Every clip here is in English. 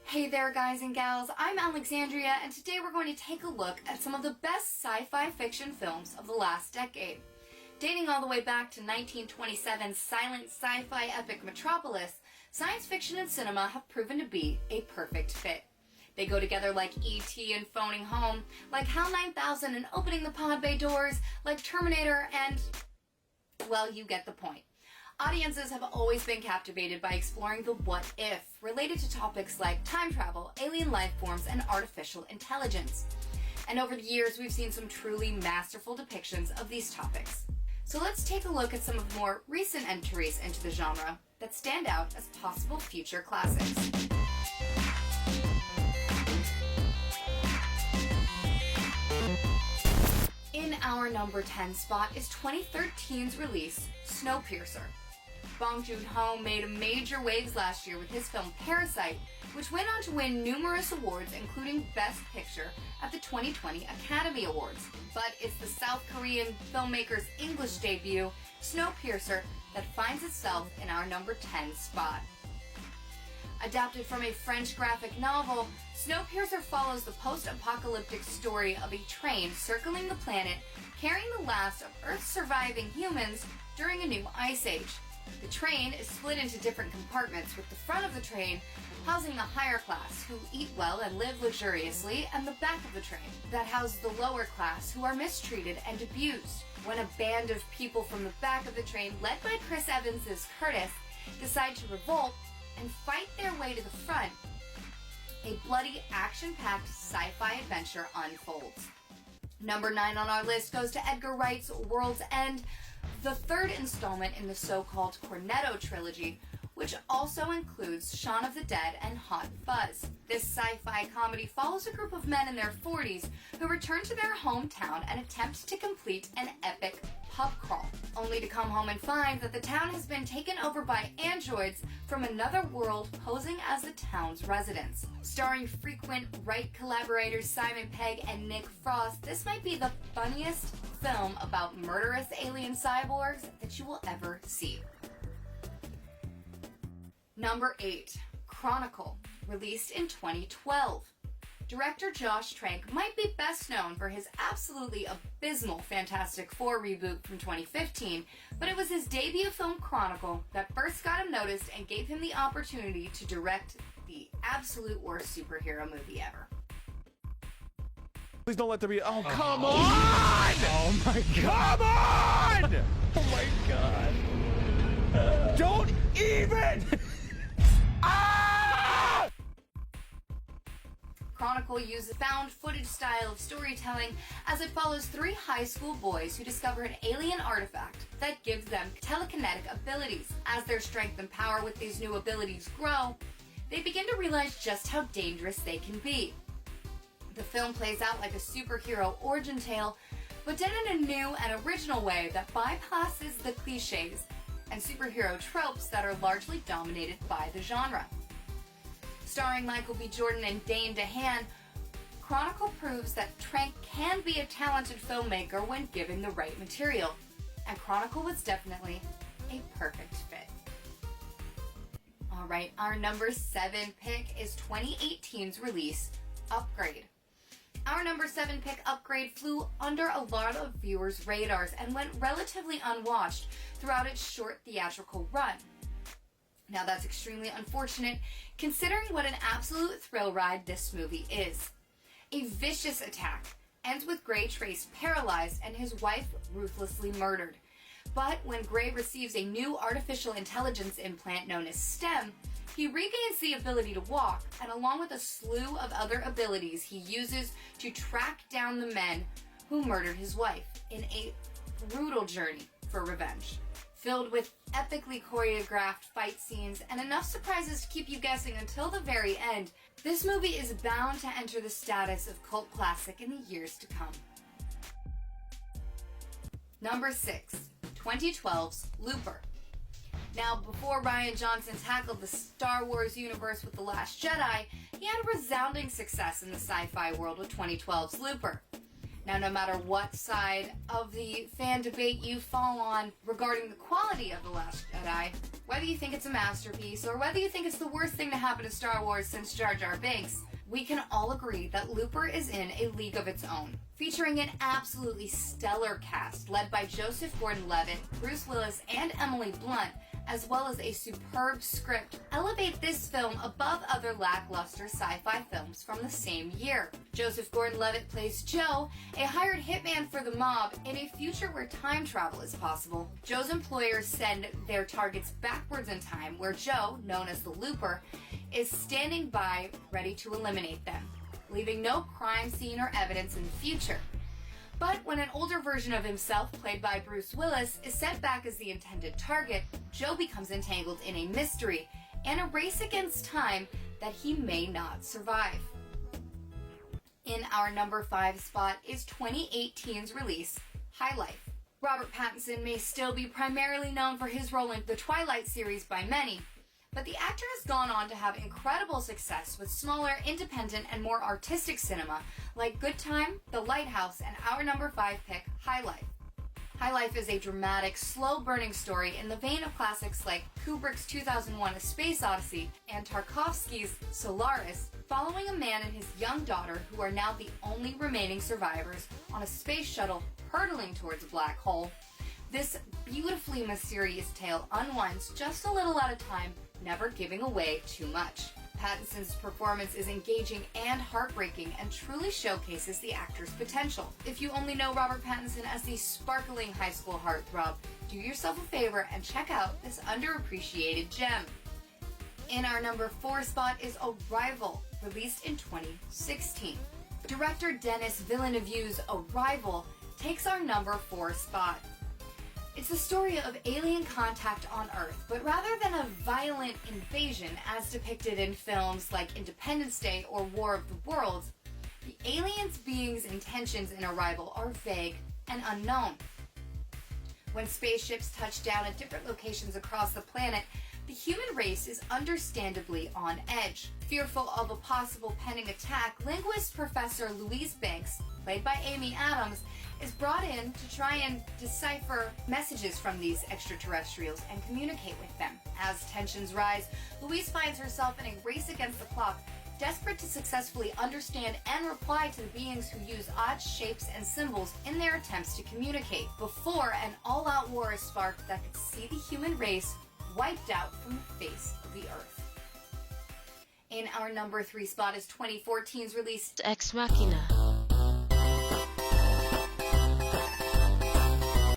Hey there guys and gals, I'm Alexandria and today we're going to take a look at some of the best sci-fi fiction films of the last decade. Dating all the way back to 1927's silent sci-fi epic Metropolis, science fiction and cinema have proven to be a perfect fit. They go together like E.T. and Phoning Home, like HAL 9000 and Opening the Pod Bay Doors, like Terminator and, well, you get the point. Audiences have always been captivated by exploring the what-if, related to topics like time travel, alien life forms, and artificial intelligence. And over the years, we've seen some truly masterful depictions of these topics. So let's take a look at some of the more recent entries into the genre that stand out as possible future classics. In our number 10 spot is 2013's release, Snowpiercer. Bong Joon-ho made major waves last year with his film Parasite, which went on to win numerous awards, including Best Picture at the 2020 Academy Awards. But it's the South Korean filmmaker's English debut, Snowpiercer, that finds itself in our number 10 spot. Adapted from a French graphic novel, Snowpiercer follows the post-apocalyptic story of a train circling the planet, carrying the last of Earth's surviving humans during a new ice age. The train is split into different compartments, with the front of the train housing the higher class, who eat well and live luxuriously, and the back of the train that houses the lower class, who are mistreated and abused. When a band of people from the back of the train, led by Chris Evans' Curtis, decide to revolt and fight their way to the front, a bloody, action-packed sci-fi adventure unfolds. Number 9 on our list goes to Edgar Wright's World's End, the third installment in the so-called Cornetto trilogy, which also includes Shaun of the Dead and Hot Fuzz. This sci-fi comedy follows a group of men in their 40s who return to their hometown and attempt to complete an epic pub crawl, only to come home and find that the town has been taken over by androids from another world posing as the town's residents. Starring frequent Wright collaborators Simon Pegg and Nick Frost, this might be the funniest film about murderous alien cyborgs that you will ever see. Number 8, Chronicle, released in 2012. Director Josh Trank might be best known for his absolutely abysmal Fantastic Four reboot from 2015, but it was his debut film Chronicle that first got him noticed and gave him the opportunity to direct the absolute worst superhero movie ever. Please don't let there be. Oh, come on! Oh my God! Come on! Oh my God! Don't even! Ah! Chronicle uses found footage style of storytelling as it follows 3 high school boys who discover an alien artifact that gives them telekinetic abilities. As their strength and power with these new abilities grow, they begin to realize just how dangerous they can be. The film plays out like a superhero origin tale, but done in a new and original way that bypasses the cliches and superhero tropes that are largely dominated by the genre. Starring Michael B. Jordan and Dane DeHaan, Chronicle proves that Trank can be a talented filmmaker when given the right material, and Chronicle was definitely a perfect fit. Alright, our number 7 pick is 2018's release, Upgrade. Our number 7 pick, Upgrade, flew under a lot of viewers' radars and went relatively unwatched throughout its short theatrical run. Now that's extremely unfortunate, considering what an absolute thrill ride this movie is. A vicious attack ends with Gray Trace paralyzed and his wife ruthlessly murdered. But when Gray receives a new artificial intelligence implant known as STEM, he regains the ability to walk, and along with a slew of other abilities he uses to track down the men who murdered his wife in a brutal journey for revenge. Filled with epically choreographed fight scenes and enough surprises to keep you guessing until the very end, this movie is bound to enter the status of cult classic in the years to come. Number 6, 2012's Looper. Now, before Rian Johnson tackled the Star Wars universe with The Last Jedi, he had a resounding success in the sci-fi world with 2012's Looper. Now, no matter what side of the fan debate you fall on regarding the quality of The Last Jedi, whether you think it's a masterpiece or whether you think it's the worst thing to happen to Star Wars since Jar Jar Binks, we can all agree that Looper is in a league of its own, featuring an absolutely stellar cast led by Joseph Gordon-Levitt, Bruce Willis, and Emily Blunt, as well as a superb script, elevate this film above other lackluster sci-fi films from the same year. Joseph Gordon-Levitt plays Joe, a hired hitman for the mob in a future where time travel is possible. Joe's employers send their targets backwards in time, where Joe, known as the Looper, is standing by ready to eliminate them, leaving no crime scene or evidence in the future. But when an older version of himself, played by Bruce Willis, is sent back as the intended target, Joe becomes entangled in a mystery and a race against time that he may not survive. In our number 5 spot is 2018's release, High Life. Robert Pattinson may still be primarily known for his role in the Twilight series by many, but the actor has gone on to have incredible success with smaller, independent, and more artistic cinema like Good Time, The Lighthouse, and our number 5 pick, High Life. High Life is a dramatic, slow-burning story in the vein of classics like Kubrick's 2001: A Space Odyssey and Tarkovsky's Solaris, following a man and his young daughter who are now the only remaining survivors on a space shuttle hurtling towards a black hole. This beautifully mysterious tale unwinds just a little at a time, never giving away too much. Pattinson's performance is engaging and heartbreaking and truly showcases the actor's potential. If you only know Robert Pattinson as the sparkling high school heartthrob, do yourself a favor and check out this underappreciated gem. In our number 4 spot is Arrival, released in 2016. Director Denis Villeneuve's Arrival takes our number 4 spot. It's the story of alien contact on Earth, but rather than a violent invasion as depicted in films like Independence Day or War of the Worlds, the aliens' beings' intentions in Arrival are vague and unknown. When spaceships touch down at different locations across the planet, the human race is understandably on edge. Fearful of a possible pending attack, linguist Professor Louise Banks, played by Amy Adams, is brought in to try and decipher messages from these extraterrestrials and communicate with them. As tensions rise, Louise finds herself in a race against the clock, desperate to successfully understand and reply to the beings who use odd shapes and symbols in their attempts to communicate, before an all-out war is sparked that could see the human race wiped out from the face of the Earth. In our number 3 spot is 2014's release, Ex Machina.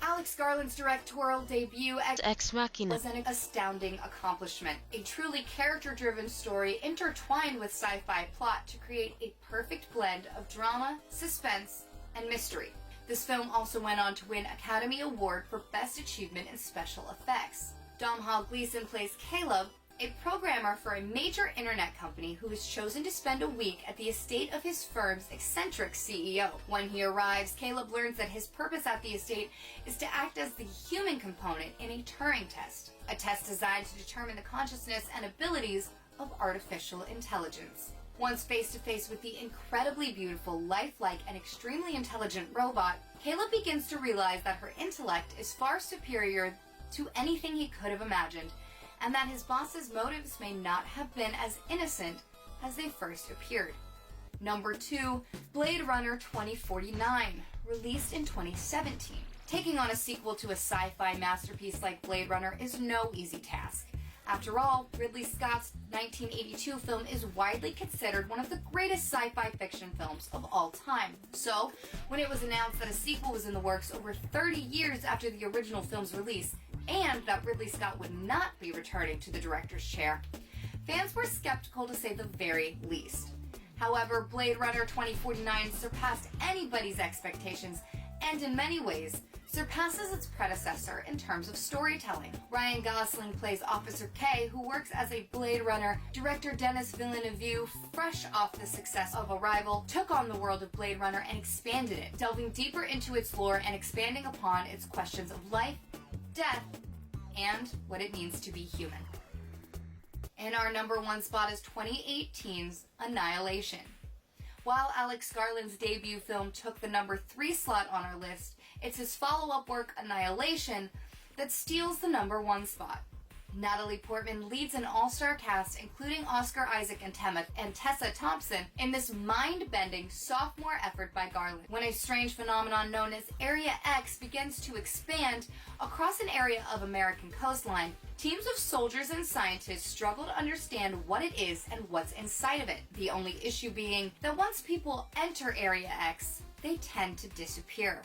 Alex Garland's directorial debut, Ex Machina, was an astounding accomplishment. A truly character-driven story intertwined with sci-fi plot to create a perfect blend of drama, suspense, and mystery. This film also went on to win Academy Award for Best Achievement in Special Effects. Domhnall Gleeson plays Caleb, a programmer for a major internet company who is chosen to spend a week at the estate of his firm's eccentric CEO. When he arrives, Caleb learns that his purpose at the estate is to act as the human component in a Turing test, a test designed to determine the consciousness and abilities of artificial intelligence. Once face-to-face with the incredibly beautiful, lifelike, and extremely intelligent robot, Caleb begins to realize that her intellect is far superior to anything he could have imagined, and that his boss's motives may not have been as innocent as they first appeared. Number 2, Blade Runner 2049, released in 2017. Taking on a sequel to a sci-fi masterpiece like Blade Runner is no easy task. After all, Ridley Scott's 1982 film is widely considered one of the greatest sci-fi fiction films of all time. So, when it was announced that a sequel was in the works over 30 years after the original film's release, and that Ridley Scott would not be returning to the director's chair, fans were skeptical to say the very least. However, Blade Runner 2049 surpassed anybody's expectations and in many ways surpasses its predecessor in terms of storytelling. Ryan Gosling plays Officer K, who works as a Blade Runner. Director Denis Villeneuve, fresh off the success of Arrival, took on the world of Blade Runner and expanded it, delving deeper into its lore and expanding upon its questions of life, death, and what it means to be human. In our number 1 spot is 2018's Annihilation. While Alex Garland's debut film took the number 3 slot on our list, it's his follow-up work, Annihilation, that steals the number 1 spot. Natalie Portman leads an all-star cast, including Oscar Isaac and Tessa Thompson, in this mind-bending sophomore effort by Garland. When a strange phenomenon known as Area X begins to expand across an area of American coastline, teams of soldiers and scientists struggle to understand what it is and what's inside of it. The only issue being that once people enter Area X, they tend to disappear.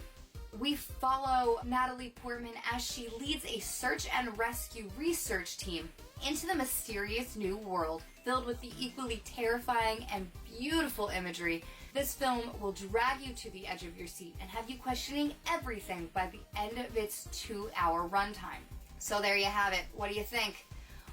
We follow Natalie Portman as she leads a search and rescue research team into the mysterious new world filled with the equally terrifying and beautiful imagery. This film will drag you to the edge of your seat and have you questioning everything by the end of its 2-hour runtime. So there you have it. What do you think?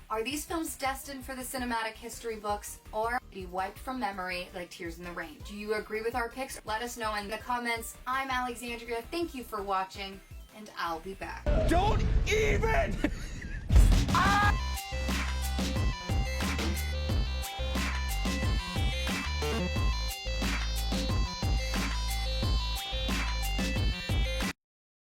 Are these films destined for the cinematic history books, or be wiped from memory like Tears in the Rain? Do you agree with our picks? Let us know in the comments. I'm Alexandria. Thank you for watching, and I'll be back. Don't even!